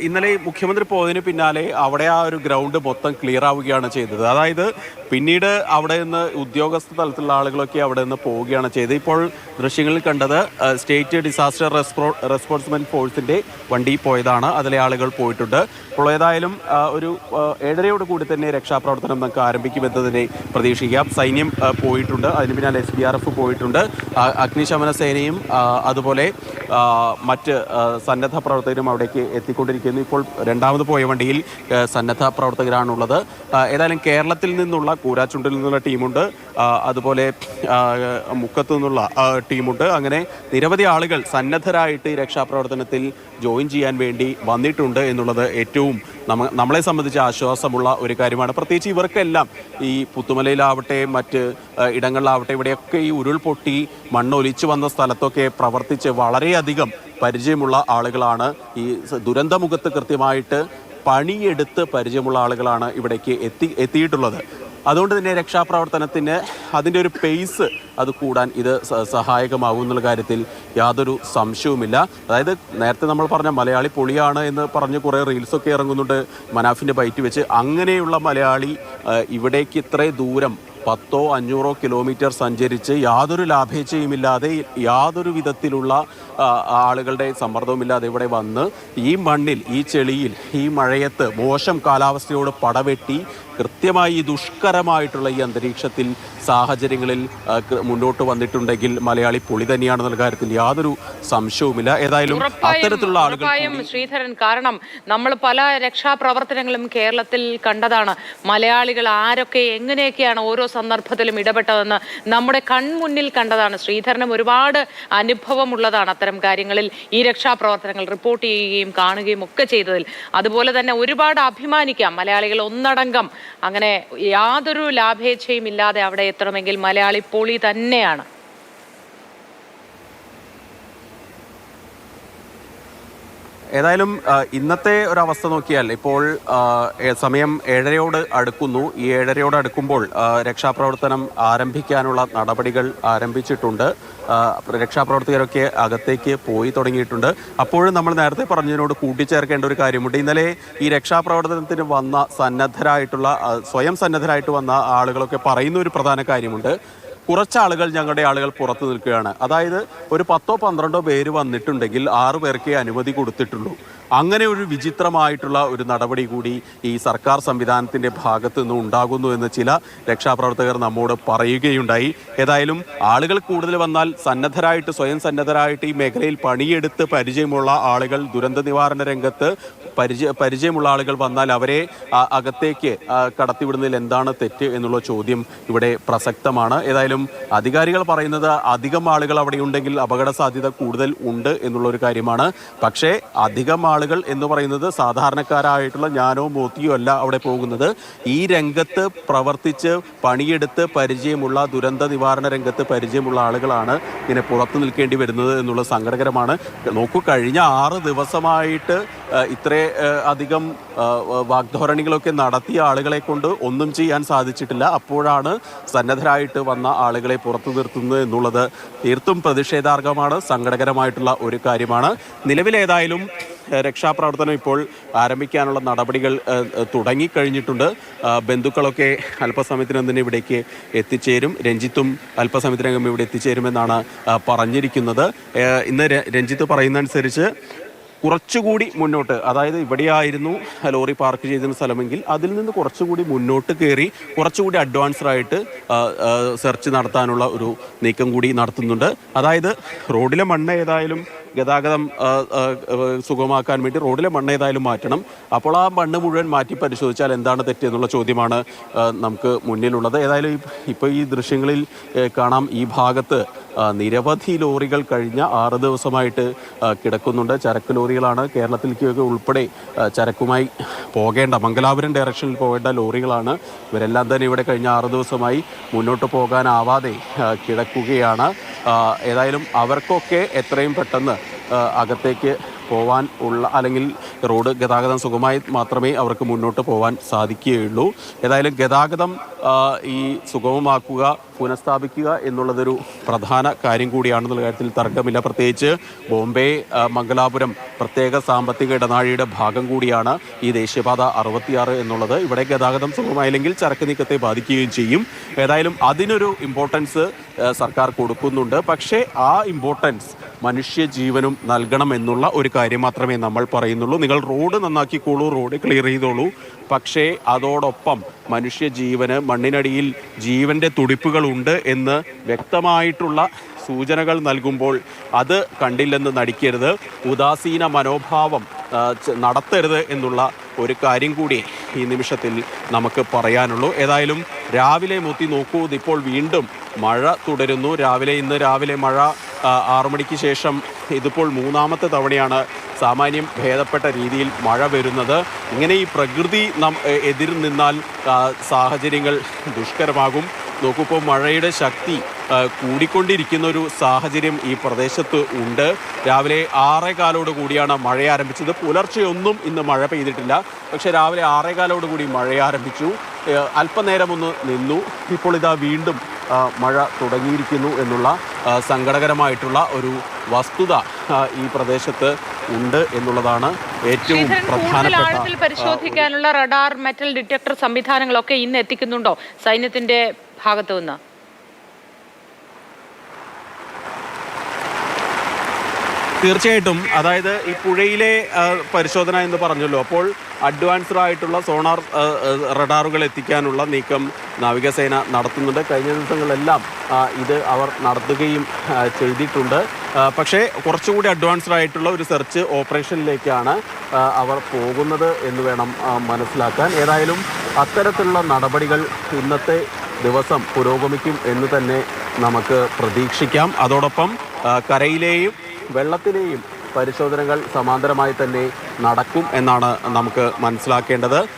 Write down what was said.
ഇന്നലെ മുഖ്യമന്ത്രി പോയതിന് പിന്നാലെ അവിടെ ആ ഒരു ഗ്രൗണ്ട് മൊത്തം ക്ലിയർ ആവുകയാണ് ചെയ്തത്. അതായത് പിന്നീട് അവിടെ നിന്ന് ഉദ്യോഗസ്ഥ തലത്തിലുള്ള ആളുകളൊക്കെ അവിടെ നിന്ന് പോവുകയാണ് ചെയ്തത്. ഇപ്പോൾ ദൃശ്യങ്ങളിൽ കണ്ടത് സ്റ്റേറ്റ് ഡിസാസ്റ്റർ റെസ്പോൺസ്മെന്റ് ഫോഴ്സിന്റെ വണ്ടി പോയതാണ്. അതിലെ ആളുകൾ പോയിട്ടുണ്ട്. ഇപ്പോൾ ഏതായാലും ഒരു 7:30 കൂടി തന്നെ രക്ഷാപ്രവർത്തനം നമുക്ക് ആരംഭിക്കുമെന്ന് തന്നെ പ്രതീക്ഷിക്കാം. സൈന്യം പോയിട്ടുണ്ട്, അതിന് പിന്നാലെ SDRF പോയിട്ടുണ്ട്, അഗ്നിശമന സേനയും അതുപോലെ മറ്റ് സന്നദ്ധ പ്രവർത്തകരും അവിടേക്ക് എത്തിക്കൊണ്ടിരിക്കുന്നു. ഇപ്പോൾ രണ്ടാമത് പോയ വണ്ടിയിൽ സന്നദ്ധ പ്രവർത്തകരാണുള്ളത്. ഏതായാലും കേരളത്തിൽ നിന്നുള്ള കൂരാച്ചുണ്ടിൽ നിന്നുള്ള ടീമുണ്ട്, അതുപോലെ മുക്കത്തു നിന്നുള്ള ടീമുണ്ട്. അങ്ങനെ നിരവധി ആളുകൾ സന്നദ്ധരായിട്ട് ഈ രക്ഷാപ്രവർത്തനത്തിൽ ജോയിൻ ചെയ്യാൻ വേണ്ടി വന്നിട്ടുണ്ട് എന്നുള്ളത് ഏറ്റവും നമ്മളെ സംബന്ധിച്ച് ആശ്വാസമുള്ള ഒരു കാര്യമാണ്. പ്രത്യേകിച്ച് ഇവർക്കെല്ലാം ഈ പുത്തുമലയിലാവട്ടെ മറ്റ് ഇടങ്ങളിലാവട്ടെ ഇവിടെയൊക്കെ ഈ ഉരുൾപൊട്ടി മണ്ണൊലിച്ചു വന്ന സ്ഥലത്തൊക്കെ പ്രവർത്തിച്ച് വളരെയധികം പരിചയമുള്ള ആളുകളാണ്. ഈ ദുരന്തമുഖത്ത് കൃത്യമായിട്ട് പണിയെടുത്ത് പരിചയമുള്ള ആളുകളാണ് ഇവിടേക്ക് എത്തിയിട്ടുള്ളത്. അതുകൊണ്ട് തന്നെ രക്ഷാപ്രവർത്തനത്തിന് അതിൻ്റെ ഒരു പേസ് അത് കൂടാൻ ഇത് സഹായകമാകും എന്നുള്ള കാര്യത്തിൽ യാതൊരു സംശയവുമില്ല. അതായത് നേരത്തെ നമ്മൾ പറഞ്ഞ മലയാളി പൊളിയാണ് എന്ന് പറഞ്ഞ് കുറേ റീൽസൊക്കെ ഇറങ്ങുന്നുണ്ട് മനാഫിൻ്റെ ബൈറ്റ് വെച്ച്. അങ്ങനെയുള്ള മലയാളി ഇവിടേക്ക് ഇത്രയും ദൂരം 100-500 കിലോമീറ്റർ സഞ്ചരിച്ച് യാതൊരു ലാഭേച്ഛയുമില്ലാതെ യാതൊരു വിധത്തിലുള്ള ആളുകളുടെ സമ്മർദ്ദവുമില്ലാതെ ഇവിടെ വന്ന് ഈ മണ്ണിൽ ഈ ചെളിയിൽ ഈ മഴയത്ത് മോശം കാലാവസ്ഥയോട് പടവെട്ടി കൃത്യമായി ദുഷ്കരമായിട്ടുള്ള ഈ അന്തരീക്ഷത്തിൽ സാഹചര്യങ്ങളിൽ മുന്നോട്ട് വന്നിട്ടുണ്ടെങ്കിൽ മലയാളി പൊളി തന്നെയാണെന്നുള്ള കാര്യത്തിൽ യാതൊരു സംശയവുമില്ല. ഏതായാലും അത്തരത്തിലുള്ള ആളുകൾ ശ്രീധരൻ, കാരണം നമ്മൾ പല രക്ഷാപ്രവർത്തനങ്ങളും കേരളത്തിൽ കണ്ടതാണ്. മലയാളികൾ ആരൊക്കെ എങ്ങനെയൊക്കെയാണ് ഓരോ സന്ദർഭത്തിലും ഇടപെട്ടതെന്ന് നമ്മുടെ കൺമുന്നിൽ കണ്ടതാണ്. ശ്രീധരനും ഒരുപാട് അനുഭവമുള്ളതാണ് അത്തരം കാര്യങ്ങളിൽ, ഈ രക്ഷാപ്രവർത്തനങ്ങൾ റിപ്പോർട്ട് ചെയ്യുകയും കാണുകയും ഒക്കെ ചെയ്തതിൽ. അതുപോലെ തന്നെ ഒരുപാട് അഭിമാനിക്കാം. മലയാളികൾ ഒന്നടങ്കം അങ്ങനെ യാതൊരു ലാഭേച്ഛയും ഇല്ലാതെ അവിടെ എത്തണമെങ്കിൽ മലയാളി പൊളി തന്നെയാണ്. ഏതായാലും ഇന്നത്തെ ഒരവസ്ഥ നോക്കിയാൽ ഇപ്പോൾ സമയം 7:30 അടുക്കുന്നു. ഈ 7:30 അടുക്കുമ്പോൾ രക്ഷാപ്രവർത്തനം ആരംഭിക്കാനുള്ള നടപടികൾ ആരംഭിച്ചിട്ടുണ്ട്. രക്ഷാപ്രവർത്തകരൊക്കെ അകത്തേക്ക് പോയി തുടങ്ങിയിട്ടുണ്ട്. അപ്പോഴും നമ്മൾ നേരത്തെ പറഞ്ഞതിനോട് കൂട്ടിച്ചേർക്കേണ്ട ഒരു കാര്യമുണ്ട്. ഇന്നലെ ഈ രക്ഷാപ്രവർത്തനത്തിന് വന്ന സ്വയം സന്നദ്ധരായിട്ട് വന്ന ആളുകളൊക്കെ പറയുന്ന ഒരു പ്രധാന കാര്യമുണ്ട്. കുറച്ചാളുകൾ ഞങ്ങളുടെ ആളുകൾ പുറത്തു നിൽക്കുകയാണ്. അതായത് ഒരു 10-12 പേര് വന്നിട്ടുണ്ടെങ്കിൽ 6 പേർക്കേ അനുമതി കൊടുത്തിട്ടുള്ളൂ. അങ്ങനെ ഒരു വിചിത്രമായിട്ടുള്ള ഒരു നടപടി കൂടി ഈ സർക്കാർ സംവിധാനത്തിൻ്റെ ഭാഗത്ത് നിന്ന് ഉണ്ടാകുന്നു എന്ന് ചില രക്ഷാപ്രവർത്തകർ നമ്മോട് പറയുകയുണ്ടായി. ഏതായാലും ആളുകൾ കൂടുതൽ വന്നാൽ സ്വയം സന്നദ്ധരായിട്ട് ഈ മേഖലയിൽ പണിയെടുത്ത് പരിചയമുള്ള ആളുകൾ, ദുരന്ത നിവാരണ രംഗത്ത് പരിചയമുള്ള ആളുകൾ വന്നാൽ അവരെ അകത്തേക്ക് കടത്തിവിടുന്നതിൽ എന്താണ് തെറ്റ് എന്നുള്ള ചോദ്യം ഇവിടെ പ്രസക്തമാണ്. ഏതായാലും അധികാരികൾ പറയുന്നത് അധികം ആളുകൾ അവിടെ ഉണ്ടെങ്കിൽ അപകട സാധ്യത കൂടുതൽ ഉണ്ട് എന്നുള്ളൊരു കാര്യമാണ്. പക്ഷേ അധികം ആളുകൾ എന്ന് പറയുന്നത് സാധാരണക്കാരായിട്ടുള്ള ഞാനോ മോത്തിയോ അല്ല അവിടെ പോകുന്നത്. ഈ രംഗത്ത് പ്രവർത്തിച്ച് പണിയെടുത്ത് പരിചയമുള്ള, ദുരന്ത നിവാരണ രംഗത്ത് പരിചയമുള്ള ആളുകളാണ് ഇങ്ങനെ പുറത്തു നിൽക്കേണ്ടി വരുന്നത് എന്നുള്ള സങ്കടകരമാണ്. നോക്കൂ, കഴിഞ്ഞ 6 ദിവസമായിട്ട് അധികം വാഗ്ധോരണികളൊക്കെ നടത്തിയ ആളുകളെ കൊണ്ട് ഒന്നും ചെയ്യാൻ സാധിച്ചിട്ടില്ല. അപ്പോഴാണ് സന്നദ്ധരായിട്ട് വന്ന ആളുകളെ പുറത്തു നിർത്തുന്നത് എന്നുള്ളത് തീർത്തും പ്രതിഷേധാർഹമാണ്, സങ്കടകരമായിട്ടുള്ള ഒരു കാര്യമാണ്. നിലവിലേതായാലും രക്ഷാപ്രവർത്തനം ഇപ്പോൾ ആരംഭിക്കാനുള്ള നടപടികൾ തുടങ്ങിക്കഴിഞ്ഞിട്ടുണ്ട്. ബന്ധുക്കളൊക്കെ അല്പസമയത്തിനകം തന്നെ ഇവിടേക്ക് എത്തിച്ചേരും. രഞ്ജിത്തും അല്പസമയത്തിനകം ഇവിടെ എത്തിച്ചേരുമെന്നാണ് പറഞ്ഞിരിക്കുന്നത്. ഇന്ന് രഞ്ജിത്ത് പറയുന്നതനുസരിച്ച് കുറച്ചുകൂടി മുന്നോട്ട്, അതായത് ഇവിടെയായിരുന്നു ലോറി പാർക്ക് ചെയ്തിരുന്ന സ്ഥലമെങ്കിൽ അതിൽ നിന്ന് കുറച്ചുകൂടി മുന്നോട്ട് കയറി കുറച്ചുകൂടി അഡ്വാൻസ്ഡായിട്ട് സെർച്ച് നടത്താനുള്ള ഒരു നീക്കം കൂടി നടത്തുന്നുണ്ട്. അതായത് റോഡിലെ മണ്ണ് ഏതായാലും ഗതാഗതം സുഗമമാക്കാൻ വേണ്ടി റോഡിലെ മണ്ണ് ഏതായാലും മാറ്റണം. അപ്പോൾ ആ മണ്ണ് മുഴുവൻ മാറ്റി പരിശോധിച്ചാൽ എന്താണ് തെറ്റെന്നുള്ള ചോദ്യമാണ് നമുക്ക് മുന്നിലുള്ളത്. ഏതായാലും ഇപ്പോൾ ഈ ദൃശ്യങ്ങളിൽ കാണാം, ഈ ഭാഗത്ത് നിരവധി ലോറികൾ കഴിഞ്ഞ 6 ദിവസമായിട്ട് കിടക്കുന്നുണ്ട്. ചരക്ക് ലോറികളാണ്, കേരളത്തിലേക്കൊക്കെ ഉൾപ്പെടെ ചരക്കുമായി പോകേണ്ട മംഗലാപുരം ഡയറക്ഷനിൽ പോകേണ്ട ലോറികളാണ്. ഇവരെല്ലാം തന്നെ ഇവിടെ കഴിഞ്ഞ 6 ദിവസമായി മുന്നോട്ട് പോകാനാവാതെ കിടക്കുകയാണ്. ഏതായാലും അവർക്കൊക്കെ എത്രയും പെട്ടെന്ന് അകത്തേക്ക് പോവാൻ ഉള്ള അല്ലെങ്കിൽ റോഡ് ഗതാഗതം സുഗമമായി മാത്രമേ അവർക്ക് മുന്നോട്ട് പോകാൻ സാധിക്കുകയുള്ളൂ. ഏതായാലും ഗതാഗതം ഈ സുഗമമാക്കുക, പുനഃസ്ഥാപിക്കുക എന്നുള്ളതൊരു പ്രധാന കാര്യം കൂടിയാണെന്നുള്ള കാര്യത്തിൽ തർക്കമില്ല. പ്രത്യേകിച്ച് ബോംബെ മംഗലാപുരം പ്രത്യേക സാമ്പത്തിക ഇടനാഴിയുടെ ഭാഗം കൂടിയാണ് ഈ ദേശീയപാത 66 എന്നുള്ളത്. ഇവിടെ ഗതാഗതം സുഗമമായില്ലെങ്കിൽ ചരക്ക് നീക്കത്തെ ബാധിക്കുകയും ചെയ്യും. ഏതായാലും അതിനൊരു ഇമ്പോർട്ടൻസ് സർക്കാർ കൊടുക്കുന്നുണ്ട്. പക്ഷേ ആ ഇമ്പോർട്ടൻസ് മനുഷ്യജീവനും നൽകണമെന്നുള്ള ഒരു കാര്യം മാത്രമേ നമ്മൾ പറയുന്നുള്ളൂ. നിങ്ങൾ റോഡ് നന്നാക്കിക്കോളൂ, റോഡ് ക്ലിയർ ചെയ്തോളൂ, പക്ഷേ അതോടൊപ്പം മനുഷ്യജീവന് മണ്ണിനടിയിൽ ജീവന്റെ തുടിപ്പുകളുണ്ട് എന്ന് വ്യക്തമായിട്ടുള്ള സൂചനകൾ നൽകുമ്പോൾ അത് കണ്ടില്ലെന്ന് നടിക്കരുത്, ഉദാസീന മനോഭാവം നടത്തരുത് എന്നുള്ള ഒരു കാര്യം കൂടി ഈ നിമിഷത്തിൽ നമുക്ക് പറയാനുള്ളൂ. ഏതായാലും രാവിലെ മുത്തി നോക്കൂ, ഇപ്പോൾ വീണ്ടും മഴ തുടരുന്നു. ഇന്ന് രാവിലെ മഴ 6 മണിക്ക് ശേഷം ഇതിപ്പോൾ 3ാമത്തെ തവണയാണ് സാമാന്യം ഭേദപ്പെട്ട രീതിയിൽ മഴ വരുന്നത്. ഇങ്ങനെ ഈ പ്രകൃതി എതിർ നിന്നാൽ സാഹചര്യങ്ങൾ ദുഷ്കരമാകും. നോക്കൂ, ഇപ്പോൾ മഴയുടെ ശക്തി കൂടിക്കൊണ്ടിരിക്കുന്ന ഒരു സാഹചര്യം ഈ പ്രദേശത്ത് ഉണ്ട്. രാവിലെ 6:15 കൂടിയാണ് മഴ ആരംഭിച്ചത്. പുലർച്ചെയൊന്നും ഇന്ന് മഴ പെയ്തിട്ടില്ല, പക്ഷേ രാവിലെ 6:15 കൂടി മഴ ആരംഭിച്ചു. അല്പനേരം ഒന്ന് നിന്നു. ഇപ്പോൾ ഇതാ വീണ്ടും മഴ തുടങ്ങിയിരിക്കുന്നു എന്നുള്ള സങ്കടകരമായിട്ടുള്ള ഒരു വസ്തുത ഈ പ്രദേശത്ത് ഉണ്ട് എന്നുള്ളതാണ് ഏറ്റവും പ്രധാനപ്പെട്ട. ആഴത്തിൽ പരിശോധിക്കാനുള്ള റഡാർ, മെറ്റൽ ഡിറ്റക്ടർ സംവിധാനങ്ങളൊക്കെ ഇന്ന് എത്തിക്കുന്നുണ്ടോ സൈന്യത്തിന്റെ ഭാഗത്തു നിന്ന്? തീർച്ചയായിട്ടും. അതായത് ഈ പുഴയിലെ പരിശോധന എന്ന് പറഞ്ഞല്ലോ, അപ്പോൾ അഡ്വാൻസ്ഡ് ആയിട്ടുള്ള സോണാർ റഡാറുകൾ എത്തിക്കാനുള്ള നീക്കം നാവികസേന നടത്തുന്നുണ്ട്. കഴിഞ്ഞ ദിവസങ്ങളിലെല്ലാം ഇത് അവർ നടത്തുകയും ചെയ്തിട്ടുണ്ട്. പക്ഷേ കുറച്ചുകൂടി അഡ്വാൻസ്ഡ് ആയിട്ടുള്ള ഒരു സെർച്ച് ഓപ്പറേഷനിലേക്കാണ് അവർ പോകുന്നത് എന്ന് വേണം മനസ്സിലാക്കാൻ. ഏതായാലും അത്തരത്തിലുള്ള നടപടികൾ ഇന്നത്തെ ദിവസം പുരോഗമിക്കും എന്ന് തന്നെ നമുക്ക് പ്രതീക്ഷിക്കാം. അതോടൊപ്പം കരയിലെയും വെള്ളത്തിലെയും പരിശോധനകൾ സമാന്തരമായി തന്നെ നടക്കും എന്നാണ് നമുക്ക് മനസ്സിലാക്കേണ്ടത്.